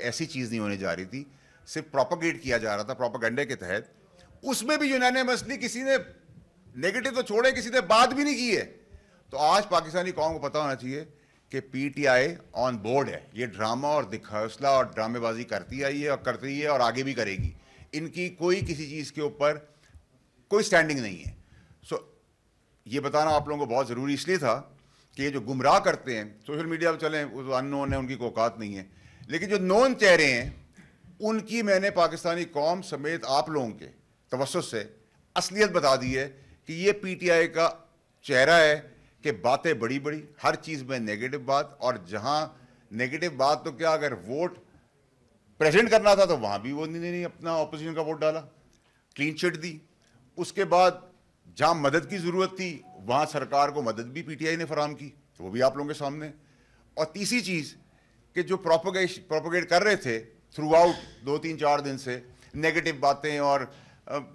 ऐसी चीज़ नहीं होने जा रही थी, सिर्फ प्रोपोगेट किया जा रहा था प्रोपेगेंडे के तहत। उसमें भी यूनानिमसली किसी ने नेगेटिव तो छोड़े, किसी ने बात भी नहीं की है। तो आज पाकिस्तानी कौम को पता होना चाहिए कि पीटीआई ऑन बोर्ड है। ये ड्रामा और दिखावसला और ड्रामेबाजी करती आई है और करती है और आगे भी करेगी। इनकी कोई किसी चीज़ के ऊपर कोई स्टैंडिंग नहीं है। ये बताना आप लोगों को बहुत ज़रूरी इसलिए था कि ये जो गुमराह करते हैं सोशल मीडिया पर चलें, वो अननोन है, उनकी कोई औकात नहीं है, लेकिन जो नोन चेहरे हैं उनकी मैंने पाकिस्तानी कौम समेत आप लोगों के तवज्जुह से असलियत बता दी है कि ये पीटीआई का चेहरा है कि बातें बड़ी बड़ी, हर चीज़ में नेगेटिव बात, और जहाँ नेगेटिव बात तो क्या, अगर वोट प्रेजेंट करना था तो वहाँ भी वो नहीं अपना ऑपोजिशन का वोट डाला, क्लीन चिट दी। उसके बाद जहाँ मदद की ज़रूरत थी वहाँ सरकार को मदद भी पीटीआई ने फराहम की, तो वो भी आप लोगों के सामने। और तीसरी चीज़ कि जो प्रोपोगेट कर रहे थे थ्रू आउट 2-3-4 दिन से नेगेटिव बातें और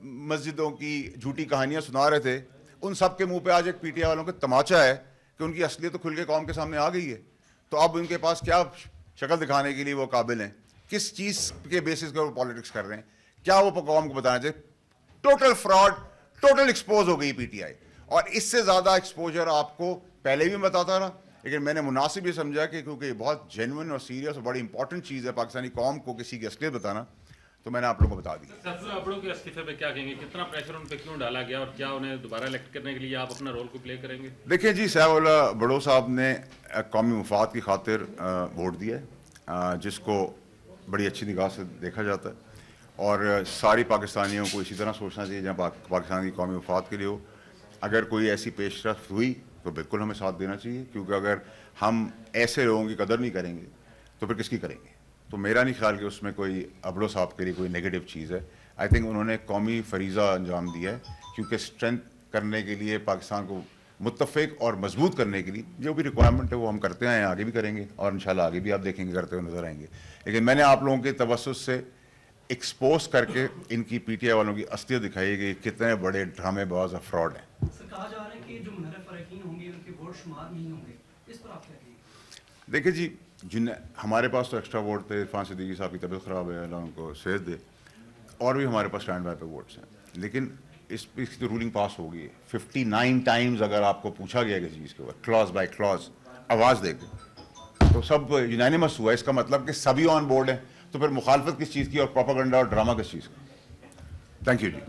मस्जिदों की झूठी कहानियाँ सुना रहे थे, उन सब के मुंह पे आज एक पीटीआई वालों का तमाचा है कि उनकी असलियत तो खुल के कौम के सामने आ गई है। तो अब उनके पास क्या शक्ल दिखाने के लिए वो काबिल हैं, किस चीज़ के बेसिस पर वो पॉलिटिक्स कर रहे हैं, क्या वो कौम को बताना चाहिए। टोटल फ्रॉड, टोटल एक्सपोज हो गई पीटीआई। और इससे ज़्यादा एक्सपोजर आपको पहले भी बताता रहा, लेकिन मैंने मुनासिब ये समझा कि क्योंकि ये बहुत जेन्युइन और सीरियस और बड़ी इंपॉर्टेंट चीज़ है पाकिस्तानी कौम को किसी की असलियत बताना, तो मैंने आप लोगों को बता दी। आप लोगों के इस्तीफे पे क्या कहेंगे, कितना प्रेशर उन पे क्यों डाला गया और क्या उन्हें दोबारा इलेक्ट करने के लिए आप अपना रोल को प्ले करेंगे? देखिए जी, साहब बड़ो साहब ने कौमी मफाद की खातिर वोट दिया है, जिसको बड़ी अच्छी निगाह से देखा जाता है, और सारी पाकिस्तानियों को इसी तरह सोचना चाहिए जहाँ पाकिस्तान की कौमी मफाद के लिए हो। अगर कोई ऐसी पेशरफ्त हुई तो बिल्कुल हमें साथ देना चाहिए, क्योंकि अगर हम ऐसे लोगों की कदर नहीं करेंगे तो फिर किसकी करेंगे। तो मेरा नहीं ख्याल कि उसमें कोई अबड़ो साहब के लिए कोई नेगेटिव चीज़ है। आई थिंक उन्होंने कौमी फरीज़ा अंजाम दिया है, क्योंकि स्ट्रेंथ करने के लिए, पाकिस्तान को मुत्तफ़िक और मजबूत करने के लिए जो भी रिक्वायरमेंट है वो हम करते हैं, आगे भी करेंगे और इंशाल्लाह आगे भी आप देखेंगे करते हुए नजर आएंगे। लेकिन मैंने आप लोगों के तवज्जुह से एक्सपोज करके इनकी पीटीआई वालों की असलियत दिखाई कि कितने बड़े ड्रामेबाज और फ्रॉड हैं। कहा जा रहा है कि जो मुनर्रफ अरकान होंगे उनके वोट शुमार नहीं होंगे, इस पर आप क्या कहेंगे? देखिए जी, जिन हमारे पास तो एक्स्ट्रा वोट थे, इरफान सिद्दीकी साहब की तबीयत ख़राब है, अल्लाह उनको सेहत दे, और भी हमारे पास स्टैंड बाय पे वोट्स हैं, लेकिन इसकी तो रूलिंग पास हो गई है 59 टाइम्स। अगर आपको पूछा गया किसी चीज़ के ऊपर क्लॉज बाय क्लॉज आवाज़ देकर, तो सब यूनानिमस हुआ। इसका मतलब कि सभी ऑन बोर्ड हैं, तो फिर मुखालफत किस चीज़ की और प्रोपेगेंडा और ड्रामा किस चीज़ का। Thank you ji.